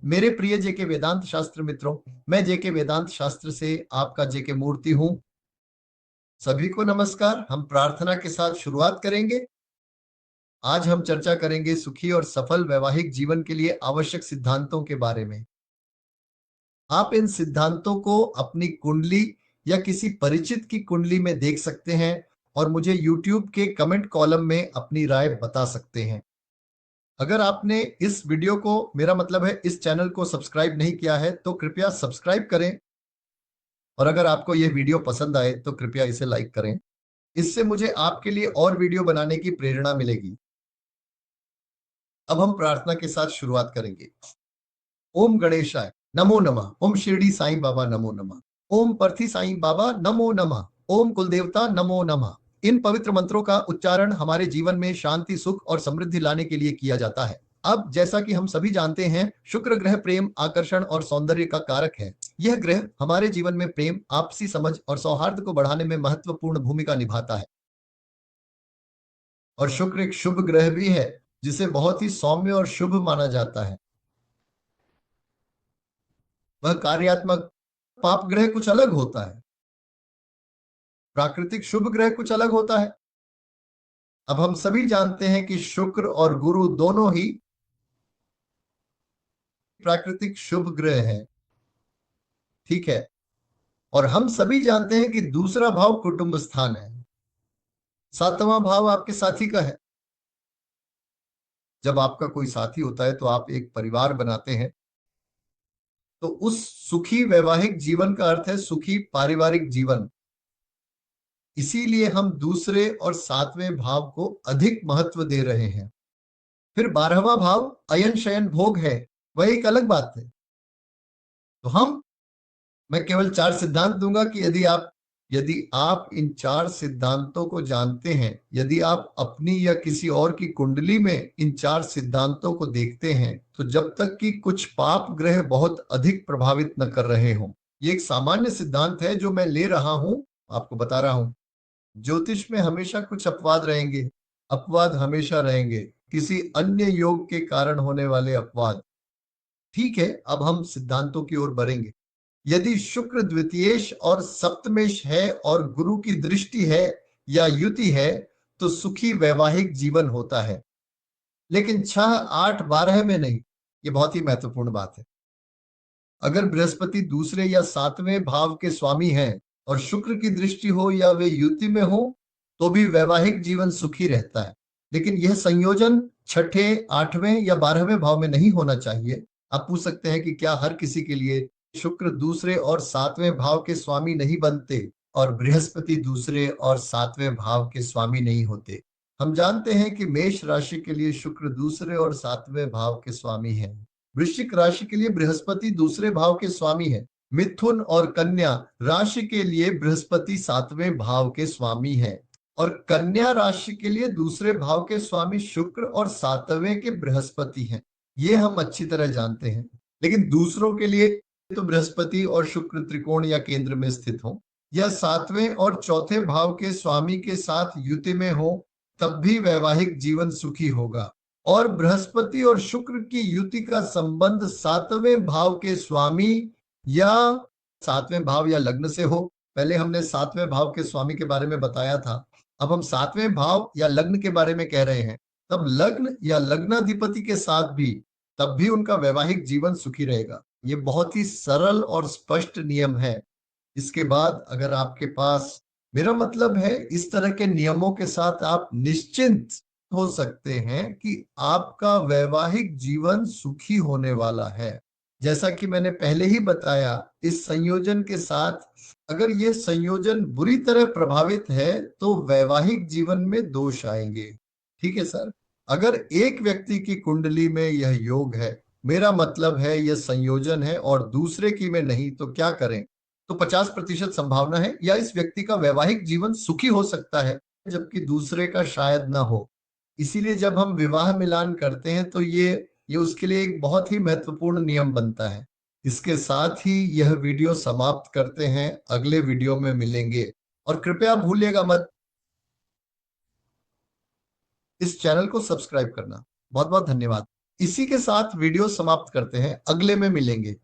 मेरे प्रिय जेके वेदांत शास्त्र मित्रों, मैं जेके वेदांत शास्त्र से आपका जेके मूर्ति हूं। सभी को नमस्कार। हम प्रार्थना के साथ शुरुआत करेंगे। आज हम चर्चा करेंगे सुखी और सफल वैवाहिक जीवन के लिए आवश्यक सिद्धांतों के बारे में। आप इन सिद्धांतों को अपनी कुंडली या किसी परिचित की कुंडली में देख सकते हैं और मुझे YouTube के कमेंट कॉलम में अपनी राय बता सकते हैं। अगर आपने इस वीडियो को, मेरा मतलब है इस चैनल को सब्सक्राइब नहीं किया है तो कृपया सब्सक्राइब करें, और अगर आपको यह वीडियो पसंद आए तो कृपया इसे लाइक करें। इससे मुझे आपके लिए और वीडियो बनाने की प्रेरणा मिलेगी। अब हम प्रार्थना के साथ शुरुआत करेंगे। ओम गणेशाय नमो नमः। ओम शिरडी साईं बाबा नमो नमः। ओम पर्थी साईं बाबा नमो नमः। ओम कुलदेवता नमो नमः। इन पवित्र मंत्रों का उच्चारण हमारे जीवन में शांति, सुख और समृद्धि लाने के लिए किया जाता है। अब जैसा कि हम सभी जानते हैं, शुक्र ग्रह प्रेम, आकर्षण और सौंदर्य का कारक है। यह ग्रह हमारे जीवन में प्रेम, आपसी समझ और सौहार्द को बढ़ाने में महत्वपूर्ण भूमिका निभाता है। और शुक्र एक शुभ ग्रह भी है, जिसे बहुत ही सौम्य और शुभ माना जाता है। वह कार्यात्मक। पाप ग्रह कुछ अलग होता है, प्राकृतिक शुभ ग्रह कुछ अलग होता है। अब हम सभी जानते हैं कि शुक्र और गुरु दोनों ही प्राकृतिक शुभ ग्रह हैं, ठीक है। और हम सभी जानते हैं कि दूसरा भाव कुटुंब स्थान है, सातवां भाव आपके साथी का है। जब आपका कोई साथी होता है तो आप एक परिवार बनाते हैं। तो उस सुखी वैवाहिक जीवन का अर्थ है सुखी पारिवारिक जीवन। इसीलिए हम दूसरे और सातवें भाव को अधिक महत्व दे रहे हैं। फिर 12वां भाव अयन शयन भोग है, वह एक अलग बात है। तो मैं केवल 4 सिद्धांत दूंगा कि यदि आप इन 4 सिद्धांतों को जानते हैं, यदि आप अपनी या किसी और की कुंडली में इन 4 सिद्धांतों को देखते हैं, तो जब तक कि कुछ पाप ग्रह बहुत अधिक प्रभावित न कर रहे हों। ये एक सामान्य सिद्धांत है जो मैं ले रहा हूं, आपको बता रहा हूं। ज्योतिष में हमेशा कुछ अपवाद रहेंगे, अपवाद हमेशा रहेंगे, किसी अन्य योग के कारण होने वाले अपवाद। ठीक है, अब हम सिद्धांतों की ओर बढ़ेंगे। यदि शुक्र द्वितीयेश और सप्तमेश है और गुरु की दृष्टि है या युति है, तो सुखी वैवाहिक जीवन होता है। लेकिन 6, 8, 12 में नहीं। ये बहुत ही महत्वपूर्ण बात है। अगर बृहस्पति दूसरे या सातवें भाव के स्वामी हैं और शुक्र की दृष्टि हो या वे युति में हो, तो भी वैवाहिक जीवन सुखी रहता है। लेकिन यह संयोजन छठे, 8वें या 12वें भाव में नहीं होना चाहिए। आप पूछ सकते हैं कि क्या हर किसी के लिए शुक्र दूसरे और सातवें भाव के स्वामी नहीं बनते और बृहस्पति दूसरे और सातवें भाव के स्वामी नहीं होते? हम जानते हैं कि मेष राशि के लिए शुक्र दूसरे और सातवें भाव के स्वामी है। वृश्चिक राशि के लिए बृहस्पति दूसरे भाव के स्वामी है। मिथुन और कन्या राशि के लिए बृहस्पति सातवें भाव के स्वामी है। और कन्या राशि के लिए दूसरे भाव के स्वामी शुक्र और सातवें के बृहस्पति हैं। ये हम अच्छी तरह जानते हैं। लेकिन दूसरों के लिए तो बृहस्पति और शुक्र त्रिकोण या केंद्र में स्थित हो, या सातवें और चौथे भाव के स्वामी के साथ युति में हो, तब भी वैवाहिक जीवन सुखी होगा। और बृहस्पति और शुक्र की युति का संबंध सातवें भाव के स्वामी या सातवें भाव या लग्न से हो। पहले हमने सातवें भाव के स्वामी के बारे में बताया था, अब हम सातवें भाव या लग्न के बारे में कह रहे हैं। तब लग्न या लग्नाधिपति के साथ भी, तब भी उनका वैवाहिक जीवन सुखी रहेगा। ये बहुत ही सरल और स्पष्ट नियम है। इसके बाद अगर आपके पास, मेरा मतलब है, इस तरह के नियमों के साथ आप निश्चिंत हो सकते हैं कि आपका वैवाहिक जीवन सुखी होने वाला है। जैसा कि मैंने पहले ही बताया, इस संयोजन के साथ अगर ये संयोजन बुरी तरह प्रभावित है तो वैवाहिक जीवन में दोष आएंगे। ठीक है सर, अगर एक व्यक्ति की कुंडली में यह योग है, मेरा मतलब है यह संयोजन है, और दूसरे की में नहीं, तो क्या करें? तो 50% संभावना है या इस व्यक्ति का वैवाहिक जीवन सुखी हो सकता है, जबकि दूसरे का शायद ना हो। इसीलिए जब हम विवाह मिलान करते हैं तो ये उसके लिए एक बहुत ही महत्वपूर्ण नियम बनता है। इसके साथ ही यह वीडियो समाप्त करते हैं, अगले वीडियो में मिलेंगे। और कृपया भूलिएगा मत इस चैनल को सब्सक्राइब करना। बहुत बहुत धन्यवाद। इसी के साथ वीडियो समाप्त करते हैं, अगले में मिलेंगे।